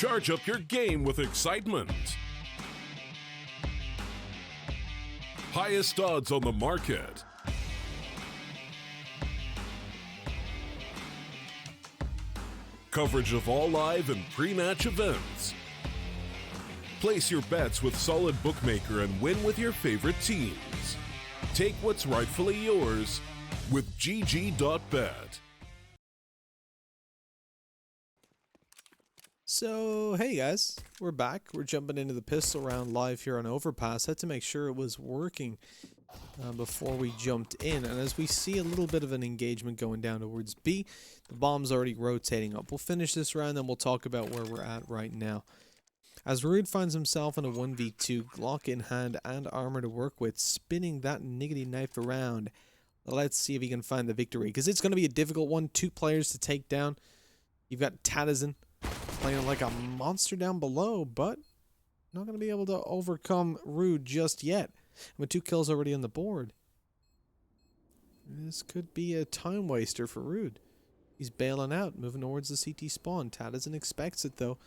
Charge up your game with excitement. Highest odds on the market. Coverage of all live and pre-match events. Place your bets with Solid Bookmaker and win with your favorite teams. Take what's rightfully yours with GG.bet. So, hey guys, we're back. We're jumping into the pistol round live here on Overpass. Had to make sure it was working before we jumped in. And as we see a little bit of an engagement going down towards B, the bomb's already rotating up. We'll finish this round, then we'll talk about where we're at right now. As Rude finds himself in a 1v2, Glock in hand and armor to work with, spinning that niggity knife around. Let's see if he can find the victory, because it's going to be a difficult one. 2 players to take down. You've got Tadazin playing like a monster down below, but not going to be able to overcome Rude just yet. With 2 kills already on the board, this could be a time waster for Rude. He's bailing out, moving towards the CT spawn. Tadazin expects it though.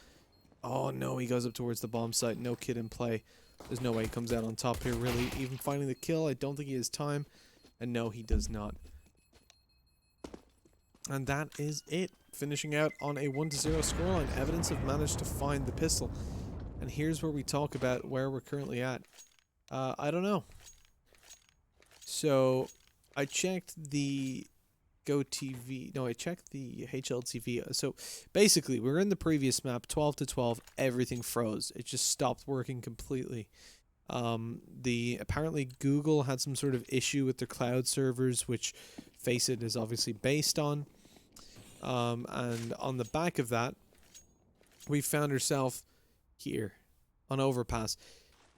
Oh no, he goes up towards the bomb site. No kid in play. There's no way he comes out on top here, really. Even finding the kill, I don't think he has time. And no, he does not. And that is it. Finishing out on a 1-0 scoreline. Evidence have managed to find the pistol. And here's where we talk about where we're currently at. I don't know. So, I checked the GoTV. No, I checked the HLTV. So, basically, we were in the previous map, 12 to 12. Everything froze. It just stopped working completely. Apparently Google had some sort of issue with their cloud servers, which FACEIT is obviously based on. And on the back of that, we found ourselves here on Overpass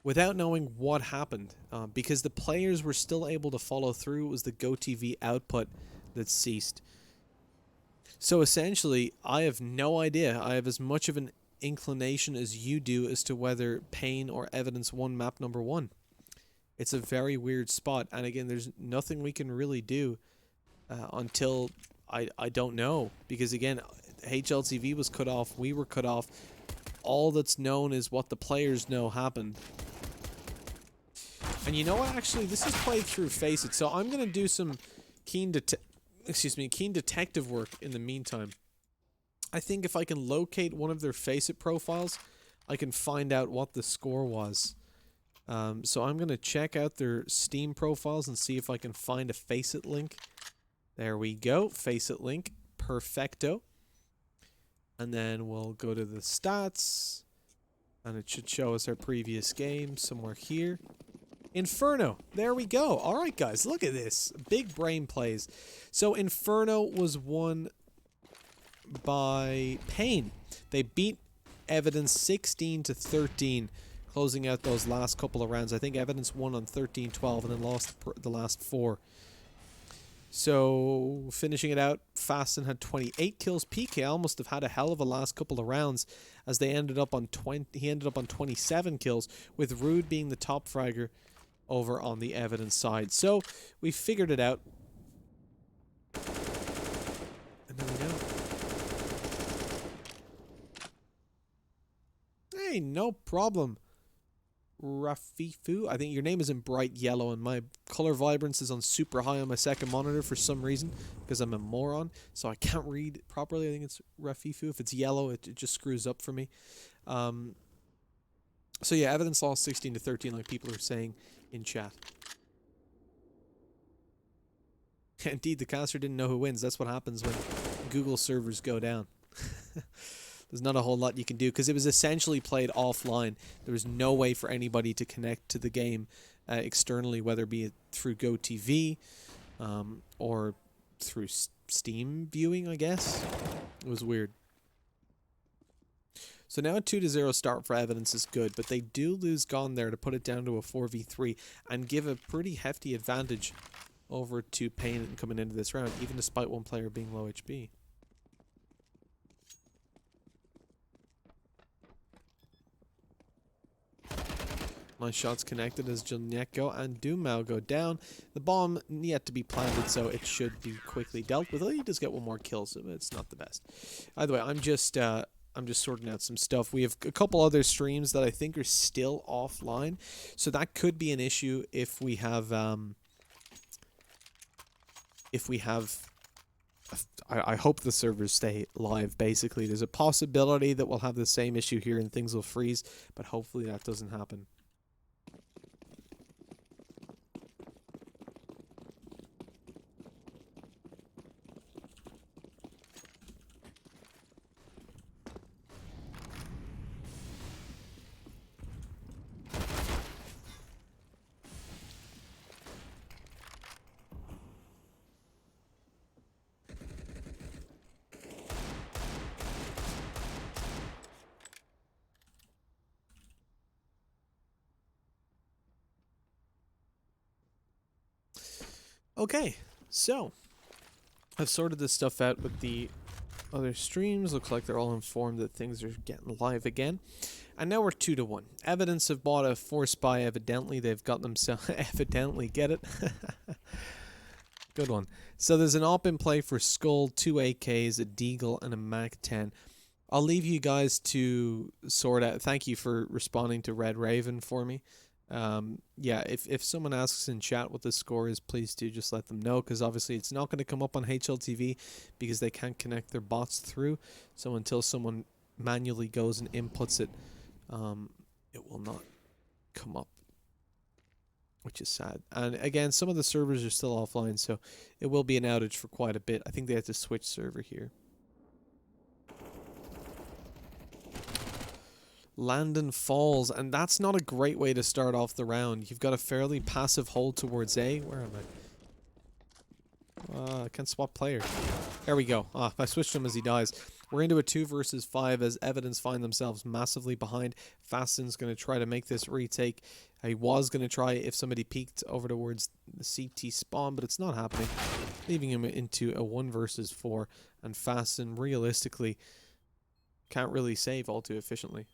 without knowing what happened, because the players were still able to follow through. It was the GoTV output that ceased. So essentially, I have no idea. I have as much of an inclination as you do as to whether paiN or Evidence won map number 1. It's a very weird spot, and again, there's nothing we can really do until I don't know, because again, HLTV was cut off, we were cut off. All that's known is what the players know happened. And you know what, actually, this is played through FACEIT, so I'm going to do some keen detective work in the meantime. I think if I can locate one of their FACEIT profiles, I can find out what the score was. So I'm going to check out their Steam profiles and see if I can find a FACEIT link. There we go, FACEIT link, perfecto. And then we'll go to the stats, and it should show us our previous game somewhere here. Inferno, there we go. All right, guys, look at this. Big brain plays. So Inferno was won by paiN. They beat Evidence 16 to 13, closing out those last couple of rounds. I think Evidence won on 13-12 and then lost the last 4. So, finishing it out, Fasten had 28 kills. PK almost have had a hell of a last couple of rounds, as they ended up on 27 kills, with Rude being the top fragger over on the Evidence side. So, we figured it out. And there we go. Hey, no problem. Rafifu, I think your name is in bright yellow, and my color vibrance is on super high on my second monitor for some reason, because I'm a moron, so I can't read properly. I think it's Rafifu. If it's yellow, it just screws up for me. So yeah, Evidence lost 16 to 13, like people are saying in chat. Indeed, the caster didn't know who wins. That's what happens when Google servers go down. There's not a whole lot you can do, because it was essentially played offline. There was no way for anybody to connect to the game externally, whether it be through GoTV or through Steam viewing, I guess. It was weird. So now a 2-0 start for Evidence is good, but they do lose Gone there to put it down to a 4v3 and give a pretty hefty advantage over to paiN coming into this round, even despite one player being low HP. Nice shots connected as Janeko and Dumao go down. The bomb yet to be planted, so it should be quickly dealt with. He does get one more kill, so it's not the best. Either way, I'm just I'm just sorting out some stuff. We have a couple other streams that I think are still offline, so that could be an issue if we have I hope the servers stay live, basically. There's a possibility that we'll have the same issue here and things will freeze, but hopefully that doesn't happen. Okay, so I've sorted this stuff out with the other streams. Looks like they're all informed that things are getting live again. And now we're 2-1. Evidence have bought a Force Spy. Evidently, they've got themselves... evidently, get it? Good one. So there's an op in play for Skull, 2 AKs, a Deagle, and a Mac-10. I'll leave you guys to sort out... Thank you for responding to Red Raven for me. Yeah, if someone asks in chat what the score is, please do just let them know, because obviously it's not going to come up on HLTV because they can't connect their bots through. So until someone manually goes and inputs it, it will not come up, which is sad. And again, some of the servers are still offline, so it will be an outage for quite a bit. I think they have to switch server here. Landon Falls, and that's not a great way to start off the round. You've got a fairly passive hold towards A. Where am I? I can't swap player. There we go. I switched him as he dies. We're into a 2 versus 5 as Evidence find themselves massively behind. Fasten's going to try to make this retake. He was going to try if somebody peeked over towards the CT spawn, but it's not happening. Leaving him into a 1 versus 4, and Fasten realistically can't really save all too efficiently.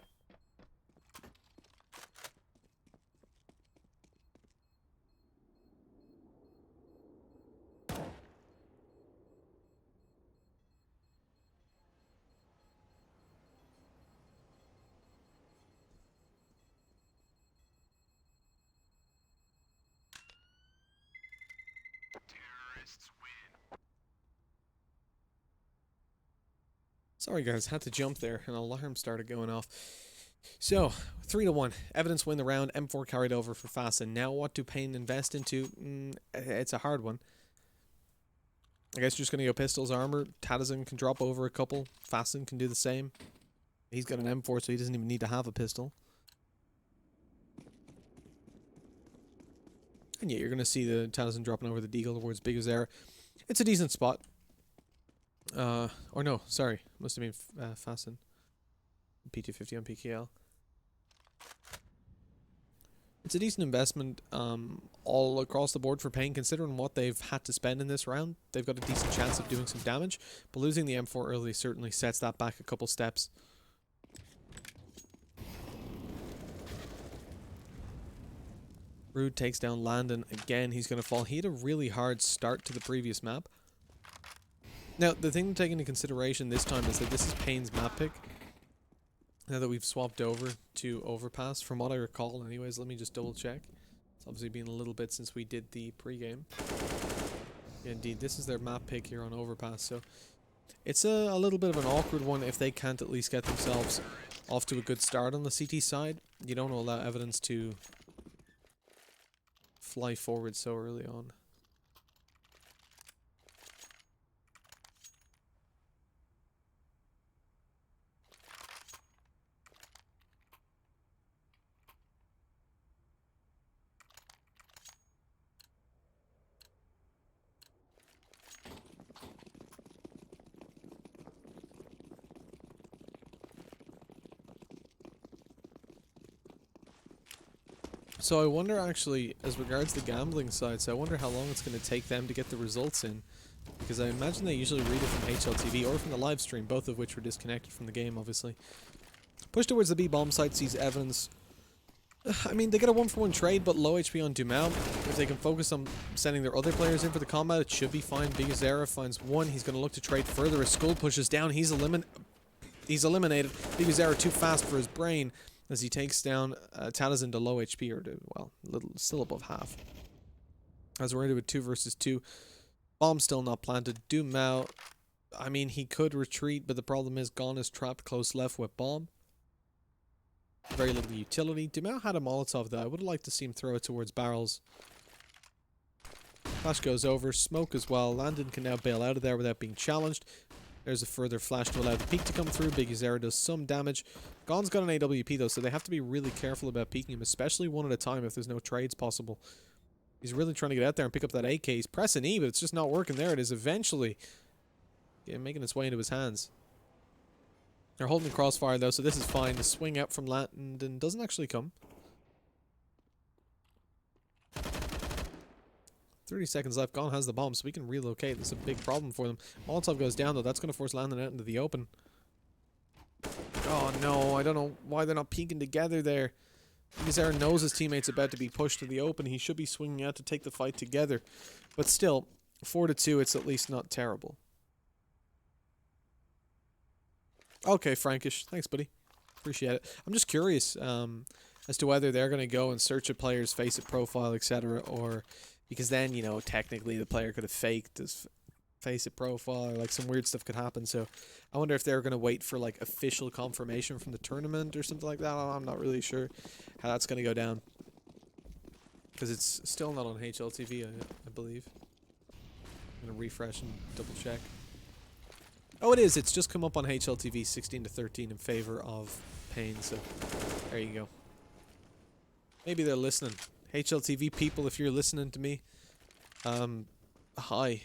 Sorry guys, had to jump there. An alarm started going off. So, 3-1. Evidence win the round. M4 carried over for Fasten. Now what do paiN invest into? It's a hard one. I guess you're just going to go pistols, armor. Tadazin can drop over a couple. Fasten can do the same. He's got an M4, so he doesn't even need to have a pistol. And yeah, you're going to see the Tadazin dropping over the Deagle towards Bigazera. It's a decent spot. Or no, sorry. Must have been Fasten. P250 on PKL. It's a decent investment all across the board for paiN, considering what they've had to spend in this round. They've got a decent chance of doing some damage, but losing the M4 early certainly sets that back a couple steps. Rude takes down Landon again. He's going to fall. He had a really hard start to the previous map. Now, the thing to take into consideration this time is that this is paiN's map pick. Now that we've swapped over to Overpass, from what I recall anyways, let me just double check. It's obviously been a little bit since we did the pregame. Yeah, indeed, this is their map pick here on Overpass, so it's a little bit of an awkward one if they can't at least get themselves off to a good start on the CT side. You don't allow Evidence to fly forward so early on. So I wonder actually, as regards the gambling side, so I wonder how long it's going to take them to get the results in. Because I imagine they usually read it from HLTV or from the live stream, both of which were disconnected from the game, obviously. Push towards the B bomb site, sees Evans. I mean, they get a 1-for-1 trade, but low HP on Dumau. If they can focus on sending their other players in for the combat, it should be fine. Bigazera finds one. He's going to look to trade further as Skull pushes down. He's eliminated. He's eliminated. Bigazera too fast for his brain as he takes down Talazin to low HP, or to, well, still above half. As we're into a 2 versus 2. Bomb still not planted. Dumao, I mean, he could retreat, but the problem is Gon is trapped close left with bomb. Very little utility. Dumao had a Molotov though. I would have liked to see him throw it towards barrels. Flash goes over. Smoke as well. Landon can now bail out of there without being challenged. There's a further flash to allow the peek to come through. Bigazera does some damage. Gon's got an AWP though, so they have to be really careful about peeking him, especially one at a time if there's no trades possible. He's really trying to get out there and pick up that AK. He's pressing E, but it's just not working. There it is eventually. Yeah, making its way into his hands. They're holding the crossfire though, so this is fine. The swing out from Landon doesn't actually come. 30 seconds left. Gon has the bomb, so we can relocate. This is a big problem for them. Molotov goes down, though. That's going to force Landon out into the open. Oh, no. I don't know why they're not peeking together there. Bigazera knows his teammate's about to be pushed to the open. He should be swinging out to take the fight together. But still, 4-2, it's at least not terrible. Okay, Frankish. Thanks, buddy. Appreciate it. I'm just curious as to whether they're going to go and search a player's face-it profile, etc., or... Because then, you know, technically the player could have faked his face-it profile, or like some weird stuff could happen. So I wonder if they're going to wait for like official confirmation from the tournament or something like that. I'm not really sure how that's going to go down. Because it's still not on HLTV, I believe. I'm going to refresh and double check. Oh, it is. It's just come up on HLTV 16-13 in favor of paiN. So there you go. Maybe they're listening. HLTV people, if you're listening to me, hi,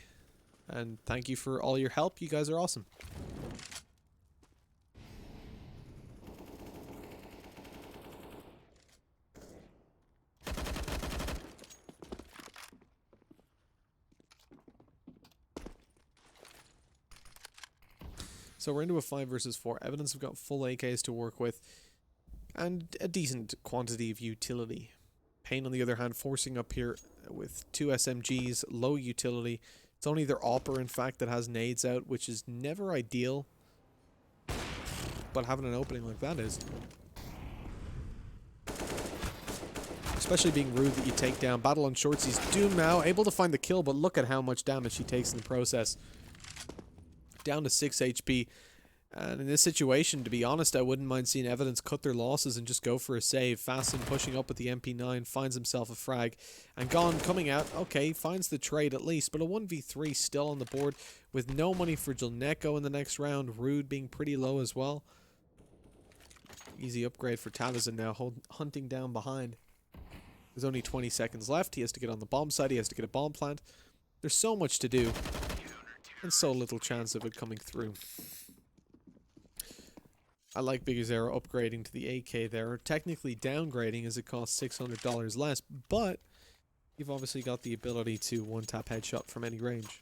and thank you for all your help. You guys are awesome. So we're into a 5 versus 4. Evidence have got full AKs to work with, and a decent quantity of utility. paiN, on the other hand, forcing up here with 2 SMGs, low utility. It's only their AWPer, in fact, that has nades out, which is never ideal. But having an opening like that is. Especially being rude that you take down. Battle on shortsies. Doom now, able to find the kill, but look at how much damage he takes in the process. Down to 6 HP. And in this situation, to be honest, I wouldn't mind seeing Evidence cut their losses and just go for a save. Fasten pushing up with the MP9, finds himself a frag. And Gon coming out, okay, finds the trade at least, but a 1v3 still on the board with no money for Jelneko in the next round. Rude being pretty low as well. Easy upgrade for Talazin now, hunting down behind. There's only 20 seconds left. He has to get on the bomb site. He has to get a bomb plant. There's so much to do, and so little chance of it coming through. I like Bigazera upgrading to the AK there. Technically downgrading as it costs $600 less, but you've obviously got the ability to one-tap headshot from any range.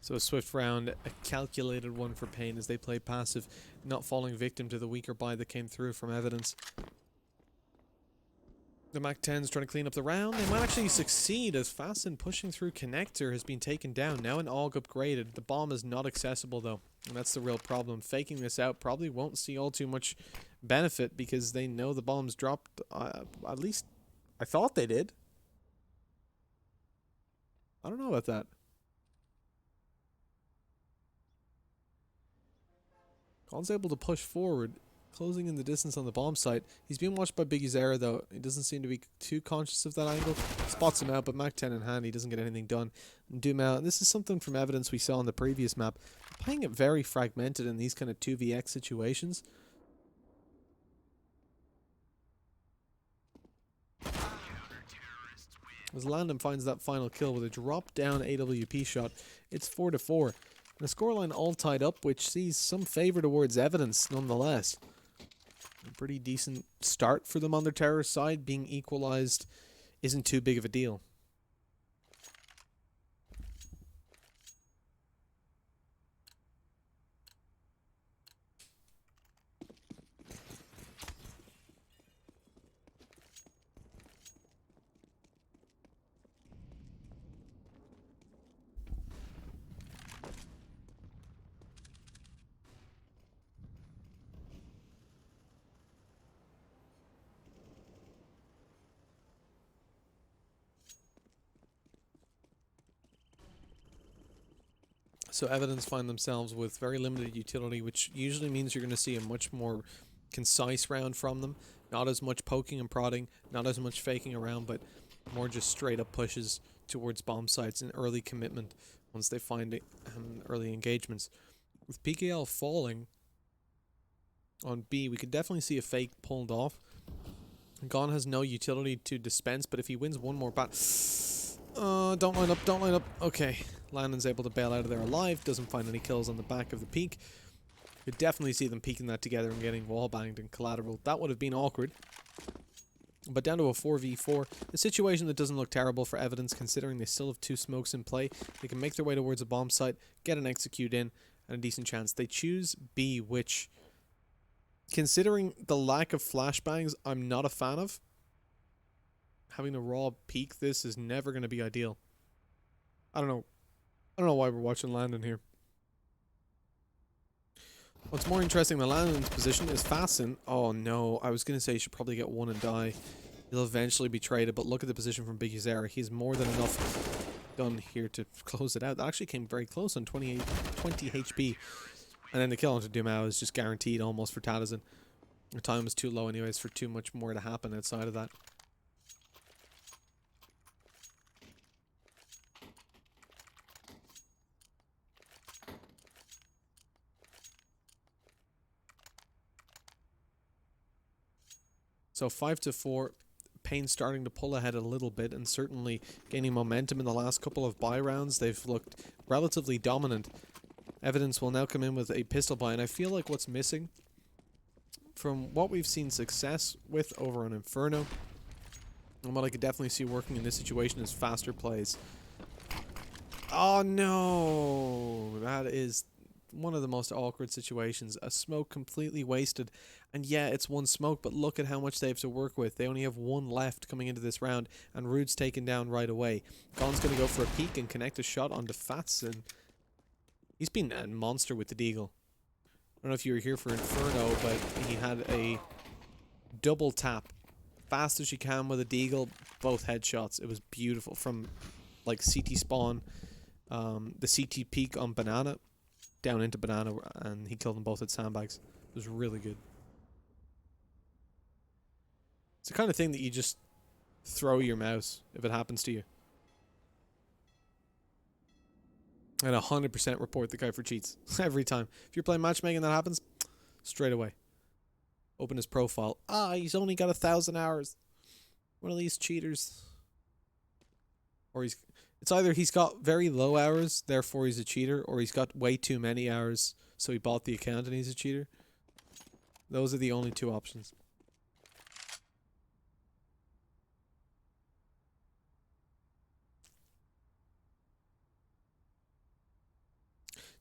So a swift round, a calculated one for paiN as they play passive, not falling victim to the weaker buy that came through from Evidence. The MAC-10's trying to clean up the round. They might actually succeed as Fasten pushing through Connector has been taken down. Now an AUG upgraded. The bomb is not accessible though, and that's the real problem. Faking this out probably won't see all too much benefit because they know the bomb's dropped. At least I thought they did. I don't know about that. Gon's able to push forward, closing in the distance on the bomb site. He's being watched by Bigazera though. He doesn't seem to be too conscious of that angle. Spots him out, but MAC-10 in hand, he doesn't get anything done. Doom out. And this is something from Evidence we saw on the previous map. Playing it very fragmented in these kind of 2vx situations. As Landon finds that final kill with a drop-down AWP shot, it's 4-4. And the scoreline all tied up, which sees some favour towards Evidence nonetheless. A pretty decent start for them on their terror side. Being equalised isn't too big of a deal. So Evidence find themselves with very limited utility, which usually means you're going to see a much more concise round from them. Not as much poking and prodding, not as much faking around, but more just straight up pushes towards bomb sites and early commitment once they find early engagements. With PKL falling on B, we could definitely see a fake pulled off. Gon has no utility to dispense, but if he wins one more bat... don't line up, don't line up. Okay, Landon's able to bail out of there alive, doesn't find any kills on the back of the peak. You could definitely see them peeking that together and getting wall banged and collateral. That would have been awkward. But down to a 4v4, a situation that doesn't look terrible for Evidence considering they still have 2 smokes in play. They can make their way towards a bomb site, get an execute in, and a decent chance. They choose B, which, considering the lack of flashbangs, I'm not a fan of. Having to raw peek this is never going to be ideal. I don't know why we're watching Landon here. What's more interesting than Landon's position is Fasten. Oh no, I was going to say he should probably get one and die. He'll eventually be traded, but look at the position from Big Uzera. He's more than enough done here to close it out. That actually came very close on 20 HP. And then the kill onto Dumao is just guaranteed almost for Tadazin. The time was too low anyways for too much more to happen outside of that. So 5-4, paiN starting to pull ahead a little bit and certainly gaining momentum in the last couple of buy rounds. They've looked relatively dominant. Evidence will now come in with a pistol buy, and I feel like what's missing from what we've seen success with over on Inferno, and what I could definitely see working in this situation, is faster plays. Oh no! That is one of the most awkward situations. A smoke completely wasted. And yeah, it's one smoke, but look at how much they have to work with. They only have one left coming into this round, and Rude's taken down right away. Gon's going to go for a peek and connect a shot onto Fats, and he's been a monster with the Deagle. I don't know if you were here for Inferno, but he had a double tap. Fast as you can with a Deagle, both headshots. It was beautiful. From like CT spawn, the CT peak on Banana, down into Banana, and he killed them both at sandbags. It was really good. It's the kind of thing that you just throw your mouse if it happens to you. And 100% report the guy for cheats. Every time. If you're playing matchmaking that happens, straight away. Open his profile. Ah, he's only got 1,000 hours. One of these cheaters. Or it's either he's got very low hours, therefore he's a cheater, or he's got way too many hours, so he bought the account and he's a cheater. Those are the only 2 options.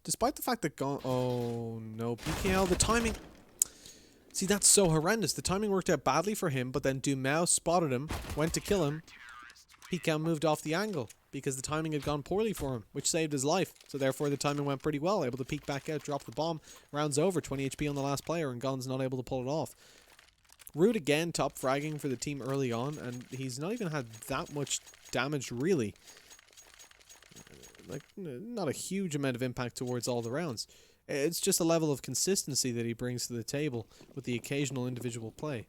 Despite the fact that oh no, PKL, the timing... See, that's so horrendous. The timing worked out badly for him, but then Dumao spotted him, went to kill him. PKL moved off the angle because the timing had gone poorly for him, which saved his life. So therefore the timing went pretty well. Able to peek back out, drop the bomb. Round's over, 20 HP on the last player, and Gon's not able to pull it off. Rude again, top fragging for the team early on, and he's not even had that much damage really. Like, not a huge amount of impact towards all the rounds. It's just a level of consistency that he brings to the table with the occasional individual play.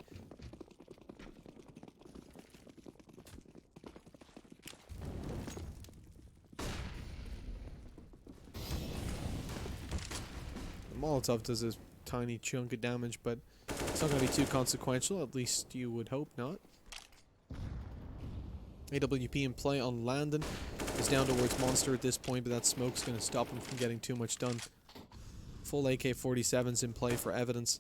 The Molotov does a tiny chunk of damage, but it's not going to be too consequential. At least you would hope not. AWP in play on Landon. He's down towards Monster at this point, but that smoke's going to stop him from getting too much done. Full AK-47's in play for evidence.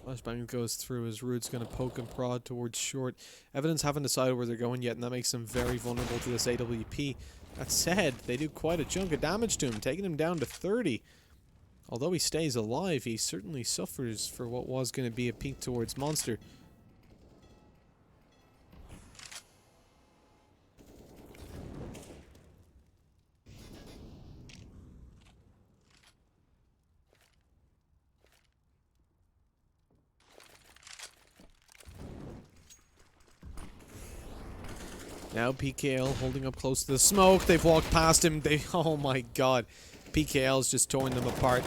Flashbang goes through as Rude's going to poke and prod towards short. Evidence haven't decided where they're going yet, and that makes them very vulnerable to this AWP. That said, they do quite a chunk of damage to him, taking him down to 30. Although he stays alive, he certainly suffers for what was going to be a peek towards Monster. Now PKL holding up close to the smoke. They've walked past him. Oh my god. PKL's just torn them apart.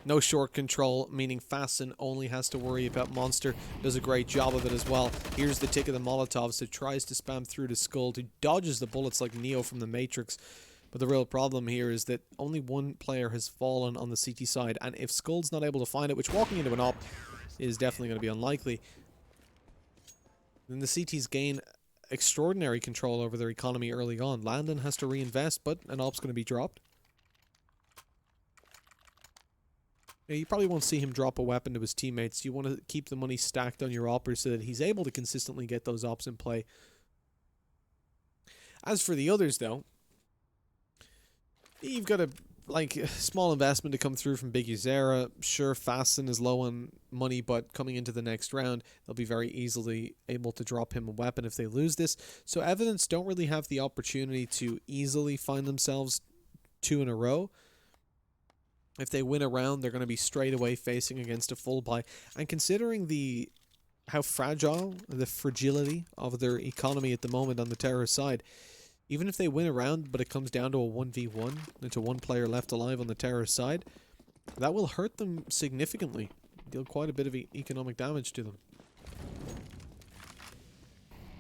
No short control, meaning Fasten only has to worry about Monster. Does a great job of it as well. Here's the tick of the Molotovs that tries to spam through to Skull, who dodges the bullets like Neo from the Matrix. But the real problem here is that only one player has fallen on the CT side, and if Skull's not able to find it, which walking into an op is definitely going to be unlikely, then the CTs gain extraordinary control over their economy early on. Landon has to reinvest, but an op's going to be dropped. You probably won't see him drop a weapon to his teammates. You want to keep the money stacked on your opper so that he's able to consistently get those ops in play. As for the others, though, you've got a small investment to come through from Big Uzera. Sure, Fasten is low on money, but coming into the next round, they'll be very easily able to drop him a weapon if they lose this. So Evidence don't really have the opportunity to easily find themselves 2 in a row. If they win a round, they're going to be straight away facing against a full buy. And considering how fragile, the fragility of their economy at the moment on the terrorist side, even if they win a round, but it comes down to a 1v1, and to one player left alive on the terrorist side, that will hurt them significantly. Deal quite a bit of economic damage to them.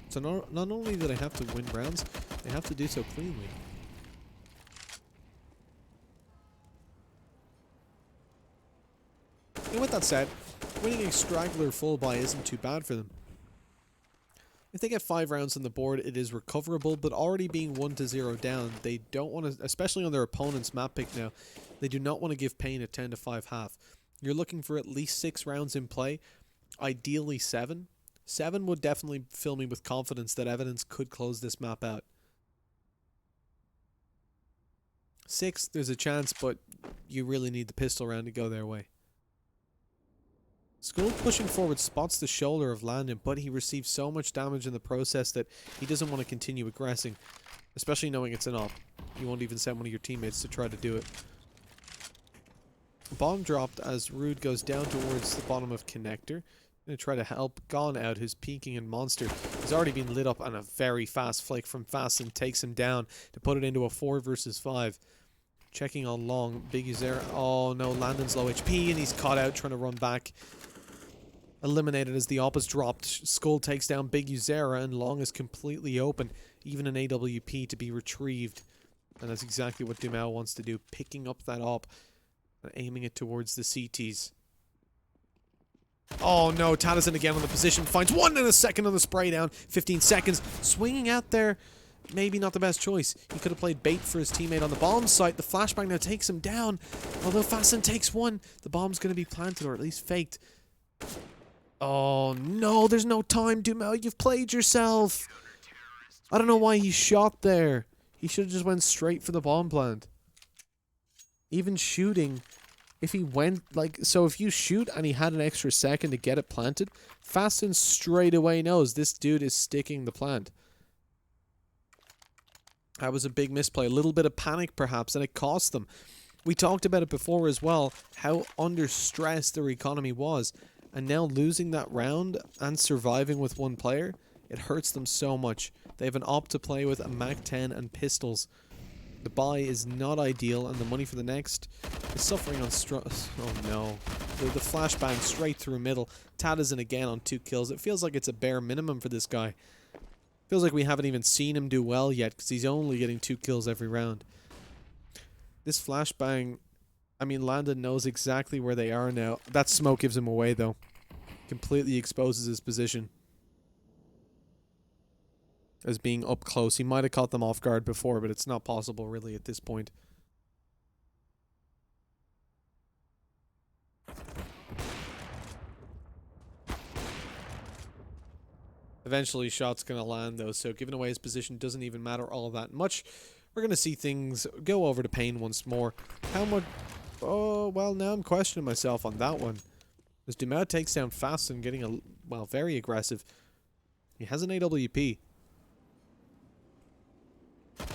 So not only do they have to win rounds, they have to do so cleanly. And with that said, winning a straggler full buy isn't too bad for them. If they get 5 rounds on the board, it is recoverable, but already being 1-0 down, they don't want to, especially on their opponent's map pick now, they do not want to give paiN a 10-5 half. You're looking for at least 6 rounds in play, ideally 7. 7 would definitely fill me with confidence that Evidence could close this map out. 6, there's a chance, but you really need the pistol round to go their way. Skull pushing forward spots the shoulder of Landon, but he receives so much damage in the process that he doesn't want to continue aggressing, especially knowing it's an op. You won't even send one of your teammates to try to do it. Bomb dropped as Rude goes down towards the bottom of Connector. Going to try to help Gone out, who's peeking in Monster. He's already been lit up, and a very fast flake from Fasten takes him down to put it into a 4 versus 5. Checking on Long. Big Uzera. Oh no, Landon's low HP, and he's caught out trying to run back. Eliminated as the op is dropped. Skull takes down Big Uzera, and Long is completely open. Even an AWP to be retrieved. And that's exactly what Dumao wants to do. Picking up that op and aiming it towards the CTs. Oh no, Tadison again on the position. Finds 1 in a second on the spray down. 15 seconds. Swinging out there. Maybe not the best choice. He could have played bait for his teammate on the bomb site. The flashbang now takes him down. Although Fasten takes 1, the bomb's going to be planted, or at least faked. Oh no, there's no time, Dumao. You've played yourself. I don't know why he shot there. He should have just went straight for the bomb plant. Even shooting, if he went, so if you shoot and he had an extra second to get it planted, Fasten straight away knows this dude is sticking the plant. That was a big misplay. A little bit of panic, perhaps, and it cost them. We talked about it before as well, how under stress their economy was. And now losing that round and surviving with 1 player, it hurts them so much. They have an op to play with, a MAC-10 and pistols. The buy is not ideal, and the money for the next is suffering on oh no. The flashbang straight through middle. Tadison again on 2 kills. It feels like it's a bare minimum for this guy. Feels like we haven't even seen him do well yet, because he's only getting 2 kills every round. This flashbang, I mean, Landon knows exactly where they are now. That smoke gives him away, though. Completely exposes his position as being up close. He might have caught them off guard before, but it's not possible, really, at this point. Eventually, shot's going to land, though, so giving away his position doesn't even matter all that much. We're going to see things go over to paiN once more. How much... Oh, well, now I'm questioning myself on that one. As Dumas takes down fast and getting, very aggressive. He has an AWP.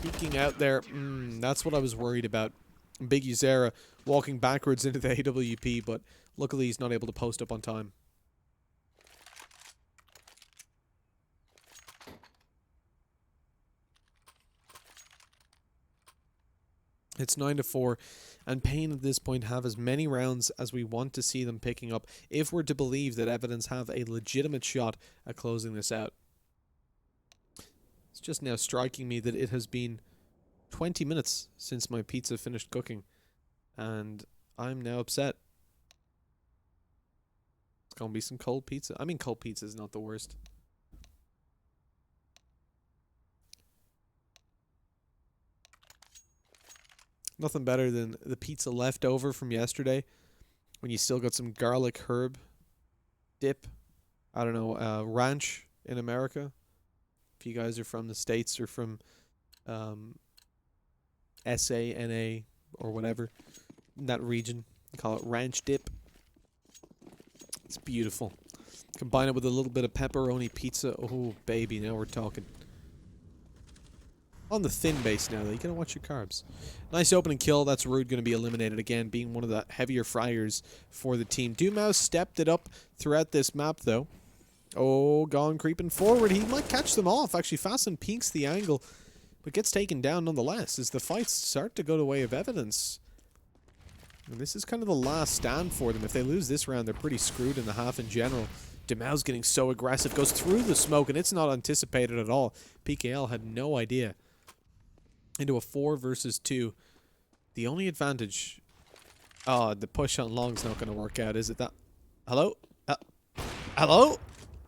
Peeking out there. That's what I was worried about. Big Uzera walking backwards into the AWP, but luckily he's not able to post up on time. It's 9-4, and paiN at this point have as many rounds as we want to see them picking up if we're to believe that Evidence have a legitimate shot at closing this out. It's just now striking me that it has been 20 minutes since my pizza finished cooking, and I'm now upset. It's gonna be some cold pizza. I mean, cold pizza is not the worst. Nothing better than the pizza left over from yesterday when you still got some garlic herb dip. I don't know, ranch in America. If you guys are from the States or from SANA or whatever, in that region, you call it ranch dip. It's beautiful. Combine it with a little bit of pepperoni pizza. Oh, baby, now we're talking. On the thin base now, though. You gotta watch your carbs. Nice opening kill. That's Rude going to be eliminated again, being one of the heavier fryers for the team. Dumas stepped it up throughout this map, though. Oh, gone creeping forward. He might catch them off. Actually, Fasten peeks the angle, but gets taken down nonetheless as the fights start to go the way of Evidence. And this is kind of the last stand for them. If they lose this round, they're pretty screwed in the half in general. Dumas getting so aggressive, goes through the smoke, and it's not anticipated at all. PKL had no idea. Into a 4 versus 2. The only advantage... Oh, the push on long's not going to work out, is it? That... Hello? Hello?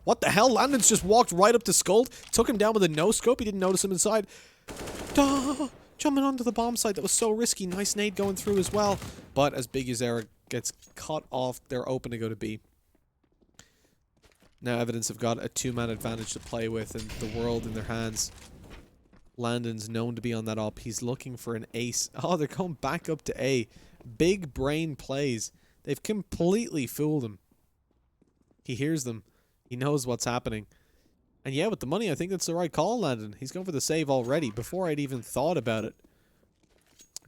What the hell? Landon's just walked right up to Skuld, took him down with a no-scope. He didn't notice him inside. Duh! Jumping onto the bomb site. That was so risky. Nice nade going through as well. But as Big Uzera gets cut off, they're open to go to B. Now Evidence have got a 2-man advantage to play with and the world in their hands. Landon's known to be on that op. He's looking for an ace. Oh, they're going back up to A. Big brain plays. They've completely fooled him. He hears them. He knows what's happening. And yeah, with the money, I think that's the right call, Landon. He's going for the save already, before I'd even thought about it.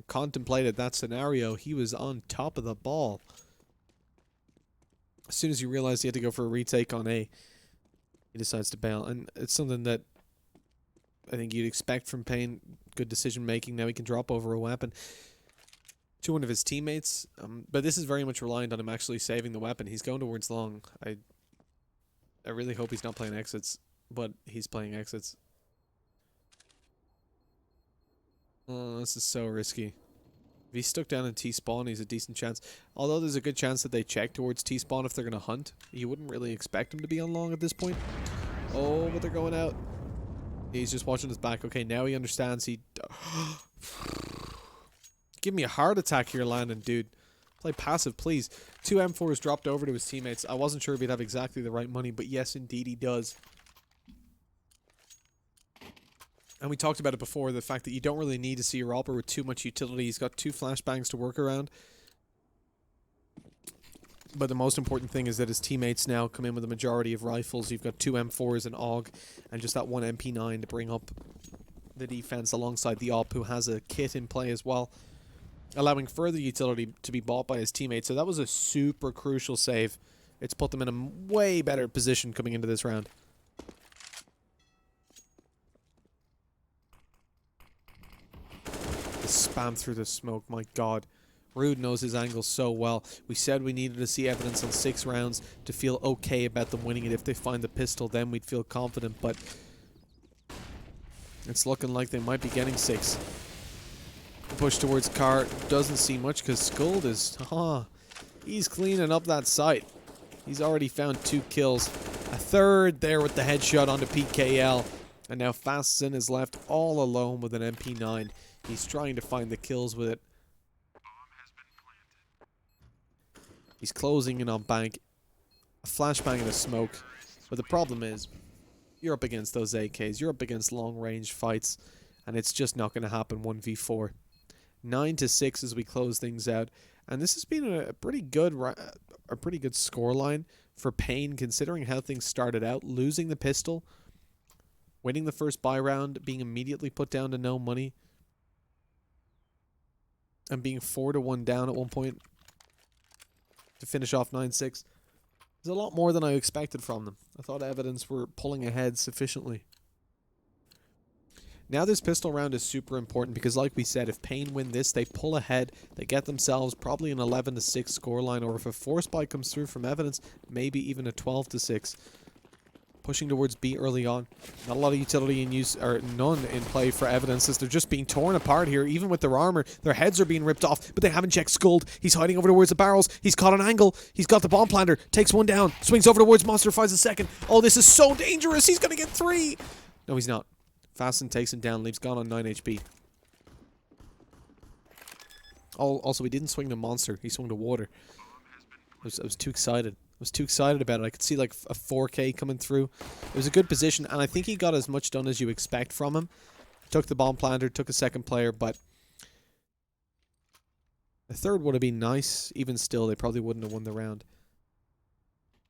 Contemplated that scenario. He was on top of the ball. As soon as he realized he had to go for a retake on A, he decides to bail. And it's something that I think you'd expect from paiN. Good decision making. Now he can drop over a weapon to one of his teammates. But this is very much reliant on him actually saving the weapon. He's going towards long. I really hope he's not playing exits, but he's playing exits. Oh, this is so risky. If he's stuck down in T-spawn, he's a decent chance. Although there's a good chance that they check towards T-spawn if they're going to hunt. You wouldn't really expect him to be on long at this point. Oh, but they're going out. He's just watching his back. Okay, now he understands. He... Give me a heart attack here, Landon, dude. Play passive, please. 2 M4s dropped over to his teammates. I wasn't sure if he'd have exactly the right money, but yes, indeed he does. And we talked about it before, the fact that you don't really need to see your AWPer with too much utility. He's got 2 flashbangs to work around. But the most important thing is that his teammates now come in with a majority of rifles. You've got 2 M4s, an AUG, and just that 1 MP9 to bring up the defense alongside the AWP, who has a kit in play as well, allowing further utility to be bought by his teammates. So that was a super crucial save. It's put them in a way better position coming into this round. The spam through the smoke, my god. Rude knows his angle so well. We said we needed to see Evidence on 6 rounds to feel okay about them winning it. If they find the pistol, then we'd feel confident, but it's looking like they might be getting 6. Push towards car. Doesn't see much because Skuld is... he's cleaning up that site. He's already found 2 kills. A third there with the headshot onto PKL. And now Fasten is left all alone with an MP9. He's trying to find the kills with it. He's closing in on Bank. A flashbang and a smoke. But the problem is, you're up against those AKs. You're up against long-range fights. And it's just not going to happen 1v4. 9-6 as we close things out. And this has been a pretty good scoreline for paiN, considering how things started out. Losing the pistol. Winning the first buy round. Being immediately put down to no money. And being 4-1 down at one point. To finish off 9-6. There's a lot more than I expected from them. I thought Evidence were pulling ahead sufficiently. Now this pistol round is super important because, like we said, if paiN win this, they pull ahead. They get themselves probably an 11-6 scoreline, or if a force buy comes through from Evidence, maybe even a 12-6. Pushing towards B early on. Not a lot of utility in use, or none in play for Evidence, as they're just being torn apart here. Even with their armor, their heads are being ripped off, but they haven't checked Skuld. He's hiding over towards the barrels. He's caught an angle. He's got the bomb planter. Takes one down. Swings over towards Monster. Finds a second. Oh, this is so dangerous. He's going to get 3. No, he's not. Fasten takes him down. Leaves Gone on 9 HP. Oh, also, he didn't swing the Monster. He swung the water. I was too excited. I was too excited about it. I could see like a 4K coming through. It was a good position, and I think he got as much done as you expect from him. Took the bomb planter, took a second player, but the third would have been nice. Even still, they probably wouldn't have won the round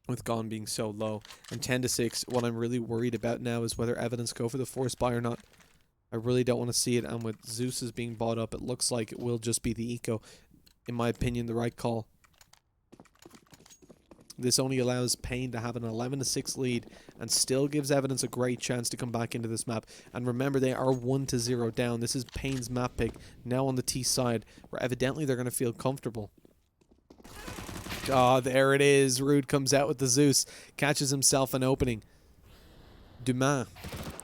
with Gone being so low. And 10-6, what I'm really worried about now is whether Evidence go for the force buy or not. I really don't want to see it, and with Zeus's being bought up, it looks like it will just be the eco. In my opinion, the right call. This only allows paiN to have an 11-6 lead and still gives Evidence a great chance to come back into this map. And remember, they are 1-0 down. This is paiN's map pick, now on the T side, where evidently they're going to feel comfortable. Ah, there it is. Rude comes out with the Zeus, catches himself an opening. Dumas,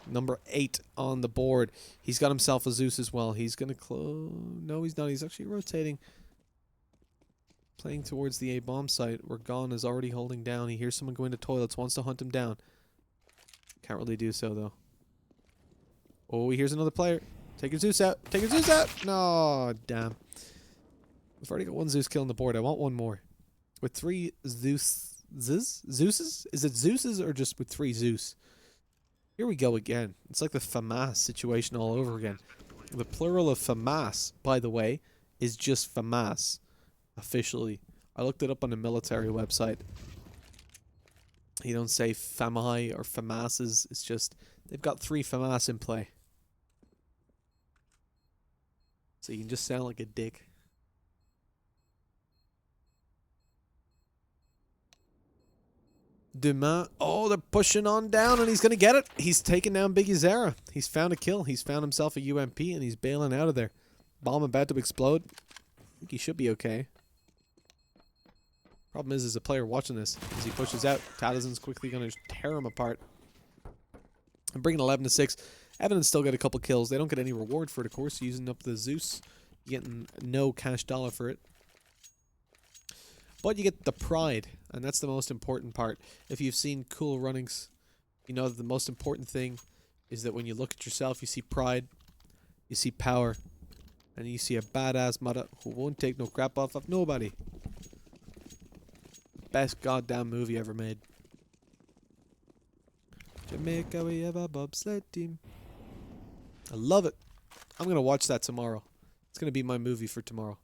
number 8 on the board. He's got himself a Zeus as well. He's going to close. No, he's not. He's actually rotating. Playing towards the A-bomb site where Gone is already holding down. He hears someone going to toilets, wants to hunt him down. Can't really do so, though. Oh, he hears another player. Take your Zeus out. Take your Zeus out. No, damn. I've already got 1 Zeus kill on the board. I want 1 more. With 3 Zeuses? Is it Zeuses or just with 3 Zeus? Here we go again. It's like the FAMAS situation all over again. The plural of FAMAS, by the way, is just FAMAS. Officially. I looked it up on a military website. You don't say FAMI or FAMASes. It's just, they've got 3 FAMAS in play. So you can just sound like a dick. Dumas. Oh, they're pushing on down and he's going to get it. He's taking down Biggie Zara. He's found a kill. He's found himself a UMP and he's bailing out of there. Bomb about to explode. I think he should be okay. Problem is, as a player watching this, as he pushes out, Talizon's quickly going to tear him apart. And bring it 11-6. Evidence still get a couple kills. They don't get any reward for it, of course, using up the Zeus. You're getting no cash dollar for it. But you get the pride, and that's the most important part. If you've seen Cool Runnings, you know that the most important thing is that when you look at yourself, you see pride, you see power, and you see a badass mother who won't take no crap off of nobody. Best goddamn movie ever made. Jamaica, we have a bobsled team. I love it. I'm going to watch that tomorrow. It's going to be my movie for tomorrow.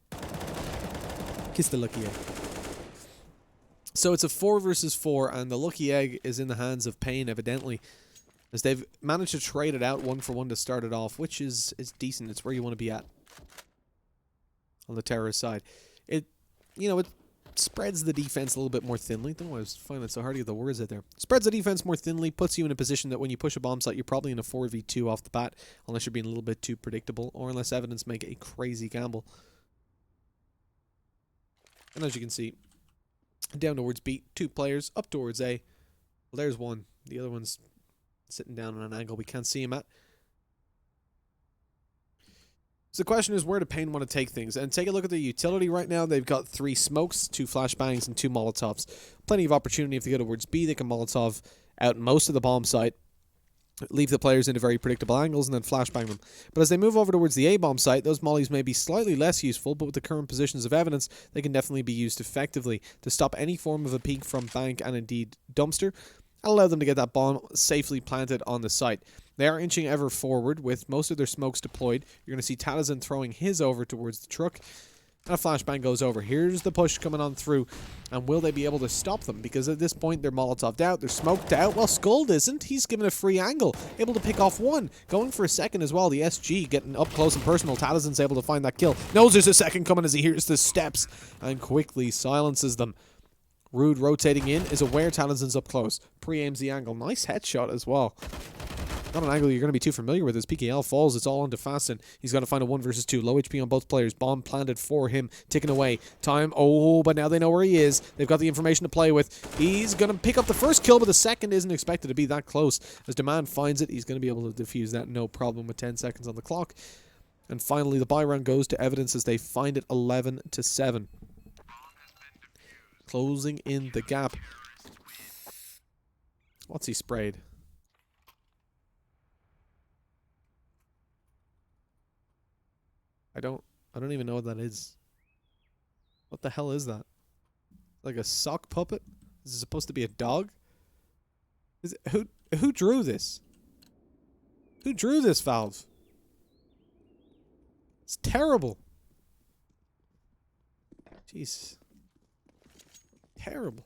Kiss the lucky egg. So it's a 4 versus 4, and the lucky egg is in the hands of paiN, evidently, as they've managed to trade it out 1 for 1 to start it off, which is decent. It's where you want to be at on the terrorist side. It spreads the defense a little bit more thinly. Don't know why I was finding it so hard to get the words out there. Spreads the defense more thinly, puts you in a position that when you push a bomb site, you're probably in a 4v2 off the bat, unless you're being a little bit too predictable, or unless Evidence make a crazy gamble. And as you can see, down towards B, 2 players, up towards A. Well, there's one. The other one's sitting down on an angle we can't see him at. So the question is, where do paiN want to take things? And take a look at the utility right now. They've got 3 smokes, 2 flashbangs, and 2 molotovs. Plenty of opportunity. If they go towards B, they can molotov out most of the bomb site, leave the players into very predictable angles, and then flashbang them. But as they move over towards the A-bomb site, those mollies may be slightly less useful, but with the current positions of evidence, they can definitely be used effectively to stop any form of a peek from bank and indeed dumpster, and allow them to get that bomb safely planted on the site. They are inching ever forward with most of their smokes deployed. You're going to see Tadazin throwing his over towards the truck. And a flashbang goes over. Here's the push coming on through. And will they be able to stop them? Because at this point, they're molotoved out. They're smoked out. Well, Skuld isn't. He's given a free angle. Able to pick off one. Going for a second as well. The SG getting up close and personal. Tadazin's able to find that kill. Knows there's a second coming as he hears the steps. And quickly silences them. Rude rotating in. Is aware Tadazin's up close. Pre-aims the angle. Nice headshot as well. Not an angle you're going to be too familiar with. As PKL falls, it's all onto Fasten. He's got to find a 1 versus 2. Low HP on both players. Bomb planted for him. Ticking away. Time. Oh, but now they know where he is. They've got the information to play with. He's going to pick up the first kill, but the second isn't expected to be that close. As Demand finds it, he's going to be able to defuse that no problem with 10 seconds on the clock. And finally, the buy round goes to Evidence as they find it 11-7. Closing in the gap. What's he sprayed? I don't even know what that is. What the hell is that? Like a sock puppet? Is it supposed to be a dog? Is it, who drew this? Who drew this, Valve? It's terrible. Jeez. Terrible.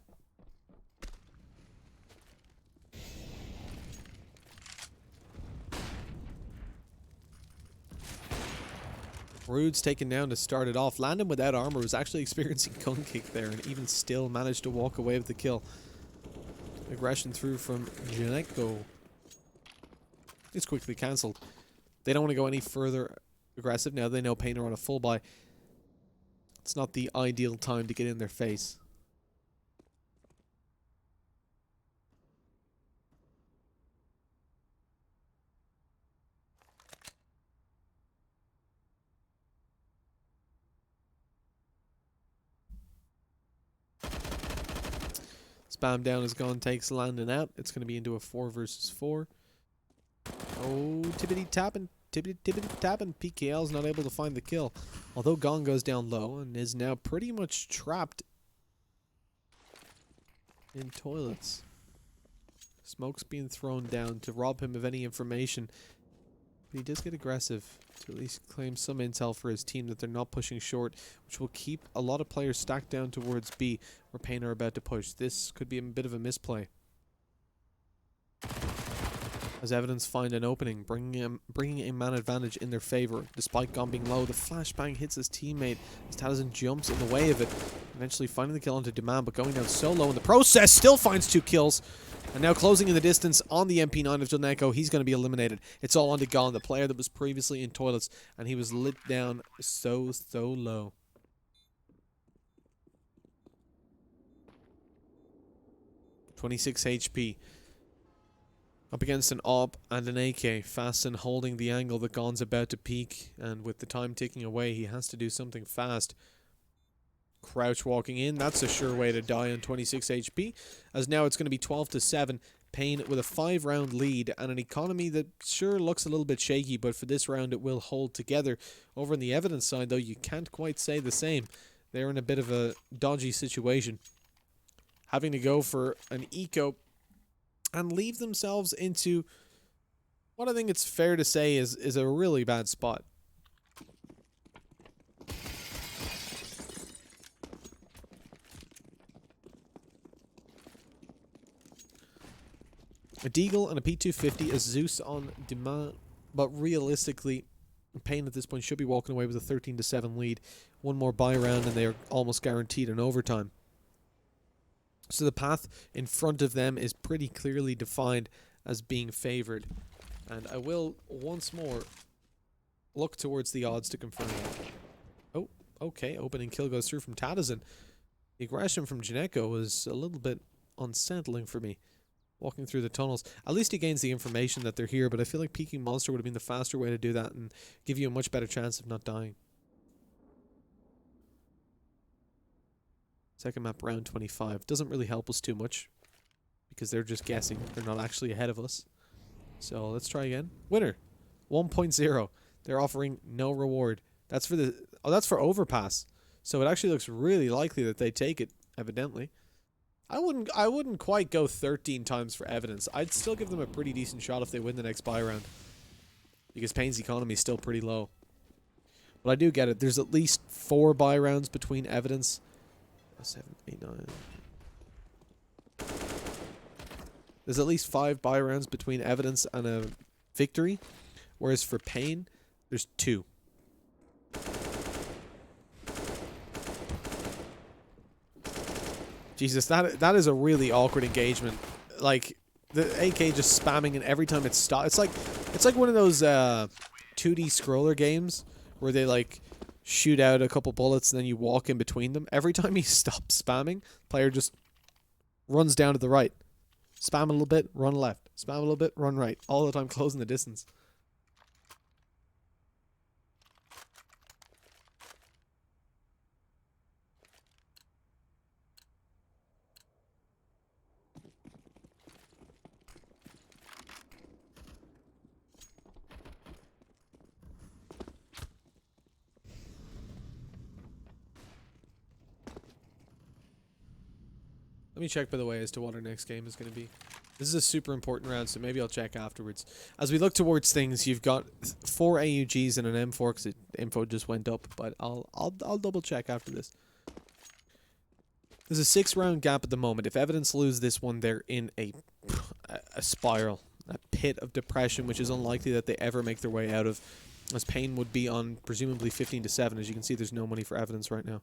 Rude's taken down to start it off. Landon without armor was actually experiencing gun kick there and even still managed to walk away with the kill. Aggression through from Janeko. It's quickly cancelled. They don't want to go any further aggressive now. They know paiN are on a full buy. It's not the ideal time to get in their face. Spam down is gone, takes Landon out. It's going to be into a 4 versus 4. Oh, tippity tapping. PKL's not able to find the kill. Although Gong goes down low and is now pretty much trapped in toilets. Smoke's being thrown down to rob him of any information. But he does get aggressive to at least claim some intel for his team that they're not pushing short, which will keep a lot of players stacked down towards B, where paiN are about to push. This could be a bit of a misplay. As Evidence find an opening, bringing a man advantage in their favor. Despite Gon being low, the flashbang hits his teammate as Tadazin jumps in the way of it, eventually finding the kill onto Demand, but going down so low in the process, still finds 2 kills. And now closing in the distance on the MP9 of Janeko, he's going to be eliminated. It's all onto Gon, the player that was previously in toilets, and he was lit down so low. .26 HP. Up against an AWP and an AK. Fasten holding the angle that Gon's about to peek, and with the time ticking away, he has to do something fast. Crouch walking in, that's a sure way to die on 26 HP, as now it's going to be 12-7. paiN with a 5-round lead and an economy that sure looks a little bit shaky, but for this round it will hold together. Over on the Evidence side, though, you can't quite say the same. They're in a bit of a dodgy situation, having to go for an eco and leave themselves into what I think it's fair to say is a really bad spot. A Deagle and a P250, a Zeus on Demand, but realistically, paiN at this point should be walking away with a 13-7 lead. One more buy round and they are almost guaranteed an overtime. So the path in front of them is pretty clearly defined as being favored. And I will once more look towards the odds to confirm that. Oh, okay, opening kill goes through from Tadazin. The aggression from Janeko was a little bit unsettling for me. walking through the tunnels. At least he gains the information that they're here, but I feel like peeking monster would have been the faster way to do that and give you a much better chance of not dying. Second map, round 25. Doesn't really help us too much because they're just guessing. They're not actually ahead of us. So let's try again. Winner 1.0. They're offering no reward. That's for the that's for Overpass. So it actually looks really likely that they take it, evidently. I wouldn't quite go 13 times for evidence. I'd still give them a pretty decent shot if they win the next buy round. Because paiN's economy is still pretty low. But I do get it. There's at least 4 buy rounds between evidence. 7, 8, 9. There's at least 5 buy rounds between evidence and a victory. Whereas for paiN, there's 2. Jesus, that is a really awkward engagement. Like the AK just spamming, and every time it stops, it's like one of those 2D scroller games where they like shoot out a couple bullets and then you walk in between them. Every time he stops spamming, player just runs down to the right, spam a little bit, run left, spam a little bit, run right, all the time closing the distance. Let me check, by the way, as to what our next game is going to be. This is a super important round, so maybe I'll check afterwards. As we look towards things, you've got 4 AUGs and an M4 because info just went up, but I'll double check after this. There's a 6-round gap at the moment. If evidence lose this one, they're in a spiral, a pit of depression, which is unlikely that they ever make their way out of, as paiN would be on presumably 15-7. As you can see, there's no money for evidence right now.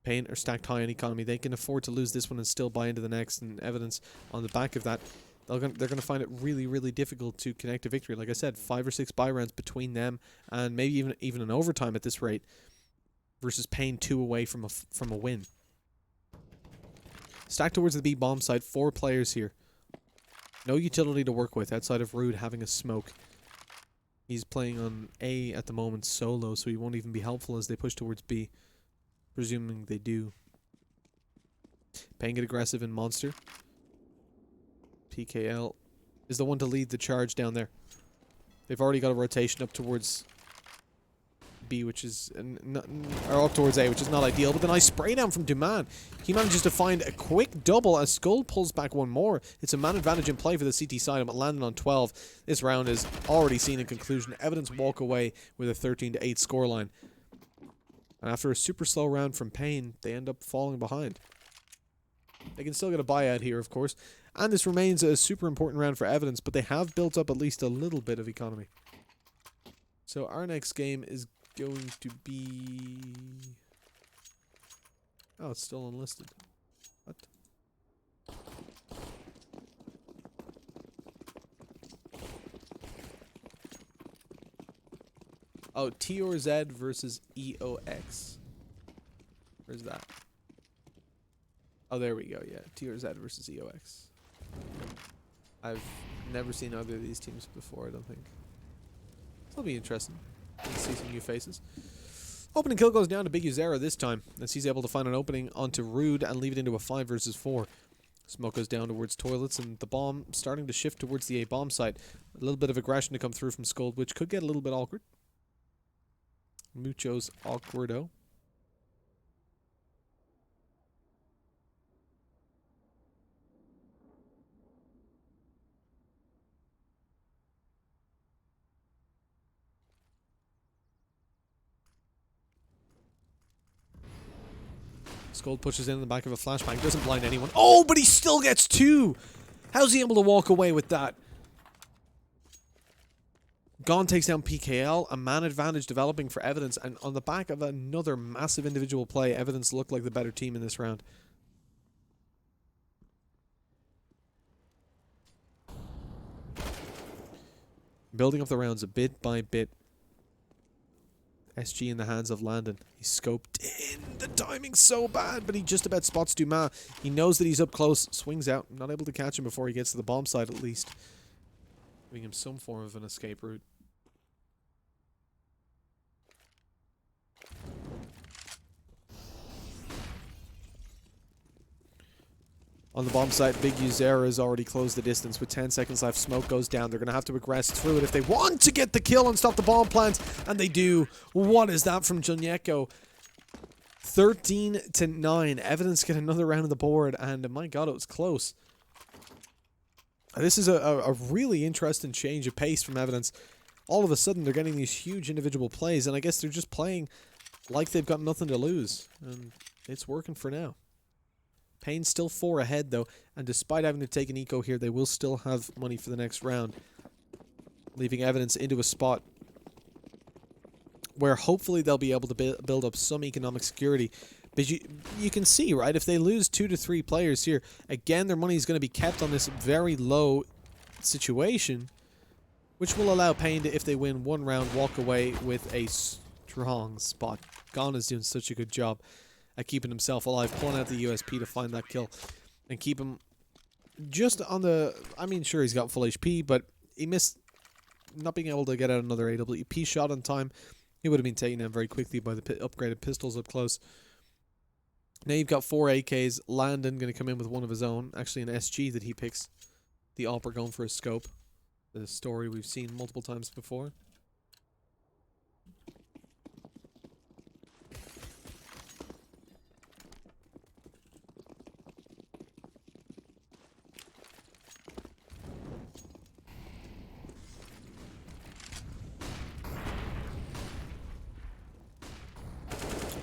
paiN are stacked high in economy. They can afford to lose this one and still buy into the next, and evidence on the back of that. They're going to find it really, really difficult to connect a victory. Like I said, 5 or 6 buy rounds between them, and maybe even an overtime at this rate, versus paiN 2 away from a win. Stacked towards the B bomb site, 4 players here. No utility to work with outside of Rude having a smoke. He's playing on A at the moment solo, so he won't even be helpful as they push towards B. Presuming they do. paiN get aggressive in Monster. PKL is the one to lead the charge down there. They've already got a rotation up towards B, which is or up towards A, which is not ideal. But the nice spray down from Duman. He manages to find a quick double as Skull pulls back one more. It's a man advantage in play for the CT side. I'm landing on 12. This round is already seen in conclusion. Evidence walk away with a 13-8 scoreline. And after a super slow round from paiN, they end up falling behind. They can still get a buyout here, of course. And this remains a super important round for evidence, but they have built up at least a little bit of economy. So our next game is going to be... Oh, it's still unlisted. What? Oh, TRZ versus EOX. Where's that? Oh, there we go, yeah. TRZ versus EOX. I've never seen either of these teams before, I don't think. It'll be interesting to see some new faces. Opening kill goes down to Big Uzera this time, as he's able to find an opening onto Rude and leave it into a 5 versus 4. Smoke goes down towards toilets, and the bomb starting to shift towards the A bomb site. A little bit of aggression to come through from Skull, which could get a little bit awkward. Mucho's awkwardo. Skull pushes in the back of a flashbang. Doesn't blind anyone. Oh, but he still gets 2! How's he able to walk away with that? Gon takes down PKL. A man advantage developing for evidence. And on the back of another massive individual play, evidence looked like the better team in this round. Building up the rounds a bit by bit. SG in the hands of Landon. He's scoped in. The timing so bad, but he just about spots Dumas. He knows that he's up close, swings out, not able to catch him before he gets to the bomb site at least. Giving him some form of an escape route. On the bomb site, Big Uzera has already closed the distance. With 10 seconds left, smoke goes down. They're going to have to aggress through it if they want to get the kill and stop the bomb plant. And they do. What is that from Junyeko? 13-9. Evidence get another round on the board. And my god, it was close. This is a really interesting change of pace from Evidence. All of a sudden, they're getting these huge individual plays. And I guess they're just playing like they've got nothing to lose. And it's working for now. paiN's still 4 ahead, though, and despite having to take an eco here, they will still have money for the next round, leaving Evidence into a spot where hopefully they'll be able to build up some economic security. But you can see, right, if they lose 2 to 3 players here, again, their money is going to be kept on this very low situation, which will allow paiN to, if they win 1 round, walk away with a strong spot. Gon is doing such a good job at keeping himself alive, pulling out the USP to find that kill and keep him just on the... I mean, sure, he's got full HP, but he missed not being able to get out another AWP shot on time. He would have been taken out very quickly by the upgraded pistols up close. Now you've got 4 AKs. Landon going to come in with one of his own, actually an SG that he picks. The Opera going for a scope. The story we've seen multiple times before.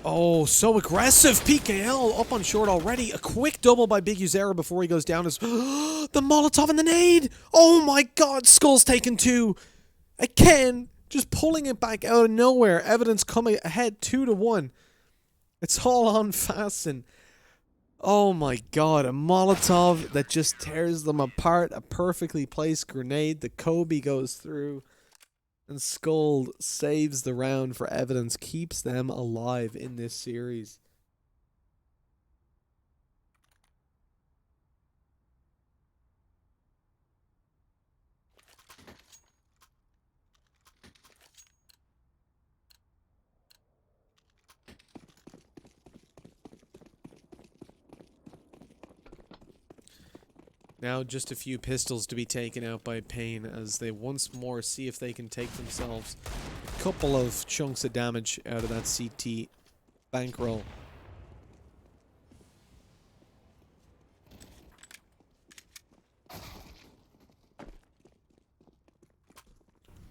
Oh, so aggressive. PKL up on short already. A quick double by Big Uzera before he goes down. As the Molotov and the nade. Oh my god, Skull's taken 2. Again, just pulling it back out of nowhere. Evidence coming ahead 2-1. It's all on Fasten. Oh my god, a Molotov that just tears them apart. A perfectly placed grenade. The Kobe goes through. And Skull saves the round for Evidence, keeps them alive in this series. Now just a few pistols to be taken out by paiN as they once more see if they can take themselves a couple of chunks of damage out of that CT bankroll.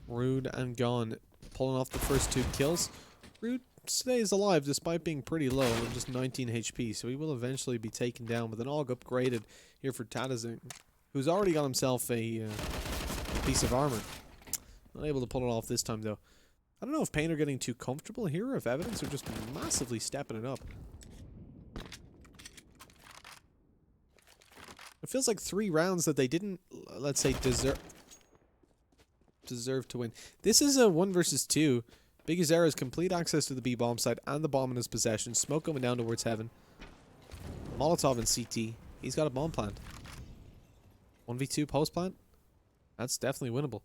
Rude and Gone pulling off the first 2 kills. Rude stays alive despite being pretty low and just 19 HP, so he will eventually be taken down with an AUG upgraded here for Tadazing, who's already got himself a piece of armor. Not able to pull it off this time, though. I don't know if paiN are getting too comfortable here or if Evidence are just massively stepping it up. It feels like 3 rounds that they didn't, let's say, deserve to win. This is a 1 versus 2. Big Uzera has complete access to the B bomb site and the bomb in his possession. Smoke going down towards heaven. Molotov and CT. He's got a bomb plant. 1v2 post plant? That's definitely winnable.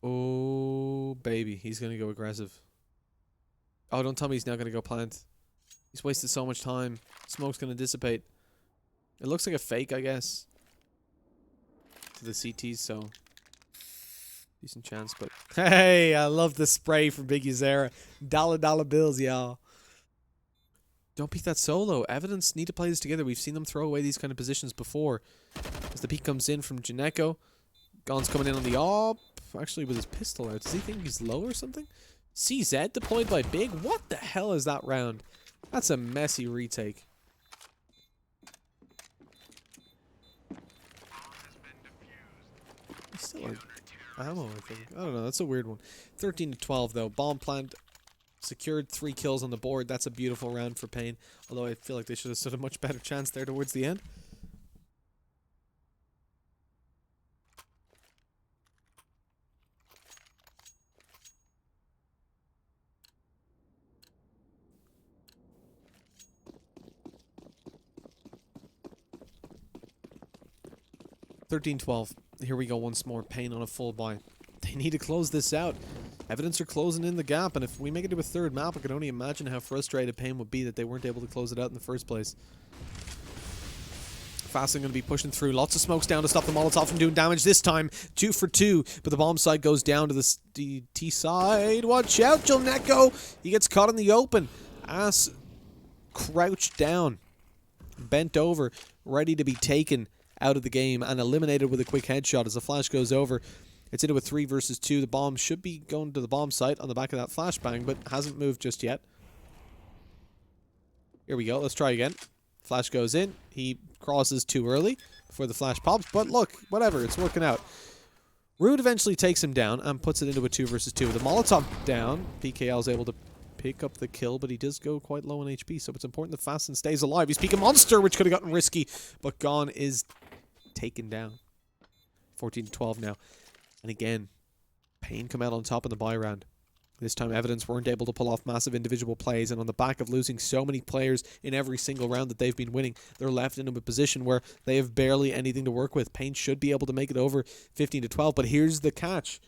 Oh, baby. He's going to go aggressive. Oh, don't tell me he's now going to go plant. He's wasted so much time. Smoke's going to dissipate. It looks like a fake, I guess, to the CTs, so decent chance, but hey, I love the spray from Big Uzera. Dollar bills, y'all. Don't peek that solo. Evidence need to play this together. We've seen them throw away these kind of positions before. As the peek comes in from Junyeko. Gon's coming in on the op. Actually, with his pistol out. Does he think he's low or something? CZ deployed by Big? What the hell is that round? That's a messy retake. He's still like ammo, I think. I don't know. That's a weird one. 13-12, though. Bomb plant secured 3 kills on the board. That's a beautiful round for paiN. Although I feel like they should have stood a much better chance there towards the end. 13-12. Here we go once more. paiN on a full buy. They need to close this out. Evidence are closing in the gap, and if we make it to a third map, I can only imagine how frustrated paiN would be that they weren't able to close it out in the first place. Fasting going to be pushing through. Lots of smokes down to stop the Molotov from doing damage this time. 2 for 2, but the bomb side goes down to the T side. Watch out, Jolneko. He gets caught in the open. Ass crouched down, bent over, ready to be taken out of the game and eliminated with a quick headshot as the flash goes over. It's into a 3 versus 2. The bomb should be going to the bomb site on the back of that flashbang, but hasn't moved just yet. Here we go. Let's try again. Flash goes in. He crosses too early before the flash pops, but look, whatever. It's working out. Rude eventually takes him down and puts it into a 2 versus 2. The Molotov down. PKL is able to pick up the kill, but he does go quite low on HP, so it's important that Fasten stays alive. He's peeking Monster, which could have gotten risky, but Gone is taken down. 14-12 now. And again, paiN come out on top in the buy round. This time Evidence weren't able to pull off massive individual plays, and on the back of losing so many players in every single round that they've been winning, they're left in a position where they have barely anything to work with. paiN should be able to make it over 15-12, but here's the catch.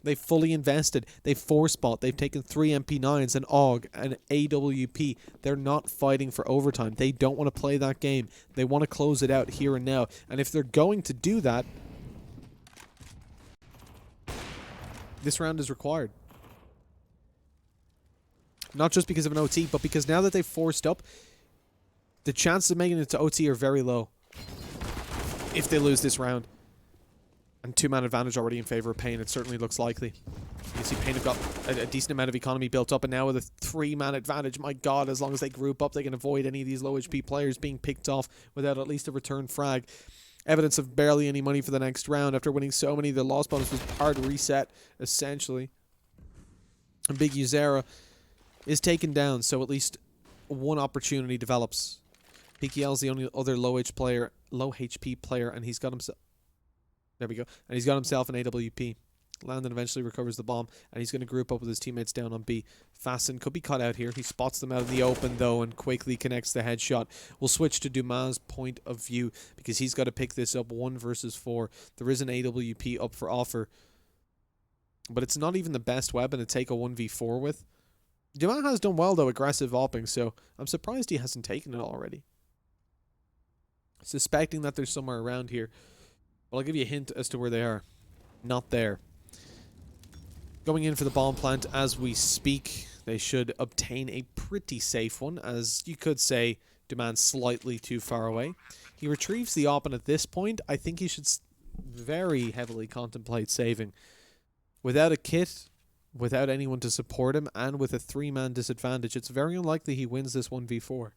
They've fully invested. They've 4-spot. They've taken 3 MP9s, an AUG, an AWP. They're not fighting for overtime. They don't want to play that game. They want to close it out here and now. And if they're going to do that, this round is required. Not just because of an OT, but because now that they've forced up, the chances of making it to OT are very low if they lose this round. And 2-man advantage already in favor of paiN. It certainly looks likely. You see paiN have got a decent amount of economy built up, and now with a 3-man advantage, my god, as long as they group up, they can avoid any of these low HP players being picked off without at least a return frag. Evidence of barely any money for the next round after winning so many. The loss bonus was hard reset, essentially. And Big Uzera is taken down, so at least one opportunity develops. PKL is the only other low HP player, and he's got himself... There we go. And he's got himself an AWP. Landon eventually recovers the bomb, and he's going to group up with his teammates down on B. Fasten could be caught out here. He spots them out in the open, though, and quickly connects the headshot. We'll switch to Dumas' point of view, because he's got to pick this up 1 versus 4. There is an AWP up for offer, but it's not even the best weapon to take a 1v4 with. Dumas has done well, though, aggressive opping, so I'm surprised he hasn't taken it already. Suspecting that there's somewhere around here. Well, I'll give you a hint as to where they are. Not there. Going in for the bomb plant as we speak. They should obtain a pretty safe one, as you could say Dumas slightly too far away. He retrieves the op, and at this point, I think he should very heavily contemplate saving. Without a kit, without anyone to support him, and with a 3-man disadvantage, it's very unlikely he wins this 1v4.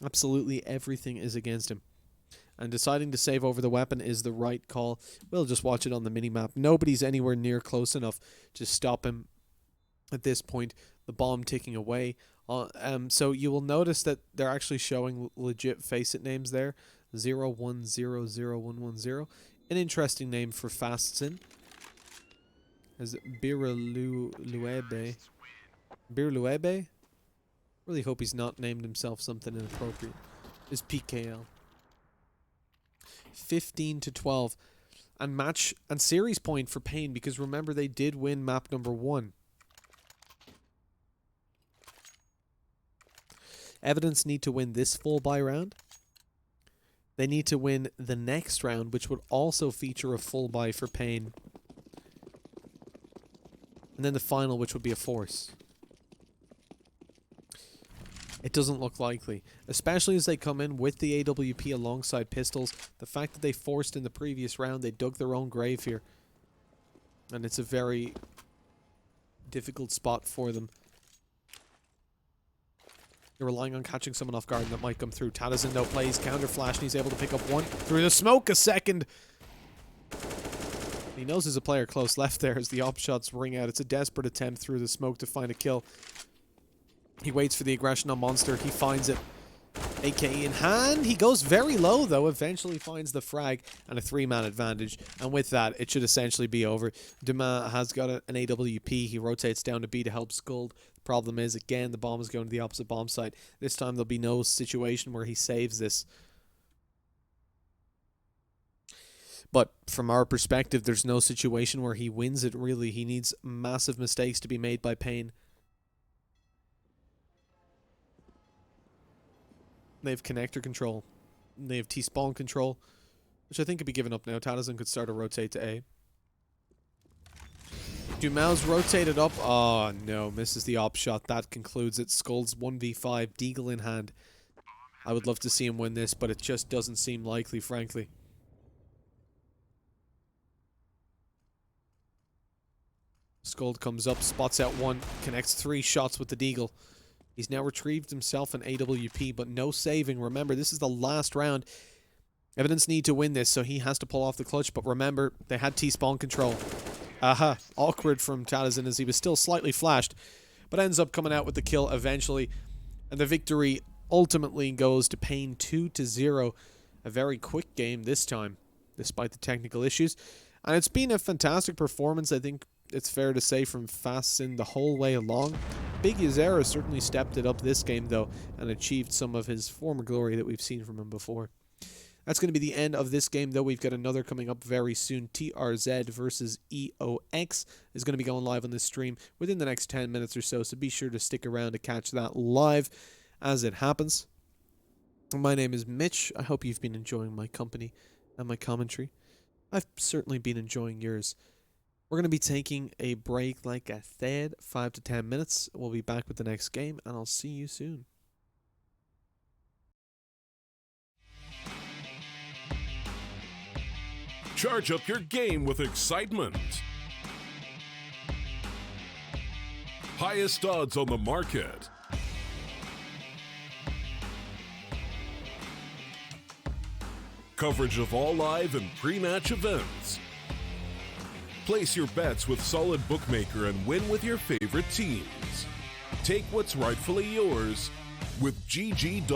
Absolutely everything is against him. And deciding to save over the weapon is the right call. We'll just watch it on the minimap. Nobody's anywhere near close enough to stop him at this point. The bomb ticking away. So you will notice that they're actually showing legit face-it names there. 01001110. An interesting name for Fastin. Is it Biruluebe? Biruluebe? Really hope he's not named himself something inappropriate. Is PKL. 15-12. And match and series point for paiN, because remember they did win map number 1. Evidence need to win this full buy round. They need to win the next round, which would also feature a full buy for paiN. And then the final, which would be a force. It doesn't look likely, especially as they come in with the AWP alongside pistols. The fact that they forced in the previous round, they dug their own grave here. And it's a very difficult spot for them. They're relying on catching someone off guard, and that might come through. Tadazin, though, plays counter flash, and he's able to pick up one through the smoke. A second. He knows there's a player close left there as the op shots ring out. It's a desperate attempt through the smoke to find a kill. He waits for the aggression on Monster. He finds it. AK in hand. He goes very low, though. Eventually finds the frag and a 3-man advantage. And with that, it should essentially be over. Dumas has got an AWP. He rotates down to B to help Skuld. The problem is, again, the bomb is going to the opposite bomb site. This time, there'll be no situation where he saves this. But from our perspective, there's no situation where he wins it, really. He needs massive mistakes to be made by paiN. They have connector control. They have T-spawn control, which I think could be given up now. Taliesin could start a rotate to A. Do Maus rotate it up? Oh, no. Misses the op shot. That concludes it. Skull's 1v5. Deagle in hand. I would love to see him win this, but it just doesn't seem likely, frankly. Skuld comes up, spots out one, connects 3 shots with the Deagle. He's now retrieved himself an AWP, but no saving. Remember, this is the last round. Evidence need to win this, so he has to pull off the clutch. But remember, they had T-spawn control. Aha. Awkward from Taliesin as he was still slightly flashed, but ends up coming out with the kill eventually. And the victory ultimately goes to paiN 2-0. A very quick game this time, despite the technical issues. And it's been a fantastic performance, I think it's fair to say, from FastSyn the whole way along. Big Yuzera certainly stepped it up this game, though, and achieved some of his former glory that we've seen from him before. That's going to be the end of this game, though. We've got another coming up very soon. TRZ versus EOX is going to be going live on this stream within the next 10 minutes or so, so be sure to stick around to catch that live as it happens. My name is Mitch. I hope you've been enjoying my company and my commentary. I've certainly been enjoying yours. We're going to be taking a break, like I said, 5 to 10 minutes. We'll be back with the next game, and I'll see you soon. Charge up your game with excitement. Highest odds on the market. Coverage of all live and pre-match events. Place your bets with Solid Bookmaker and win with your favorite teams. Take what's rightfully yours with GG.bet.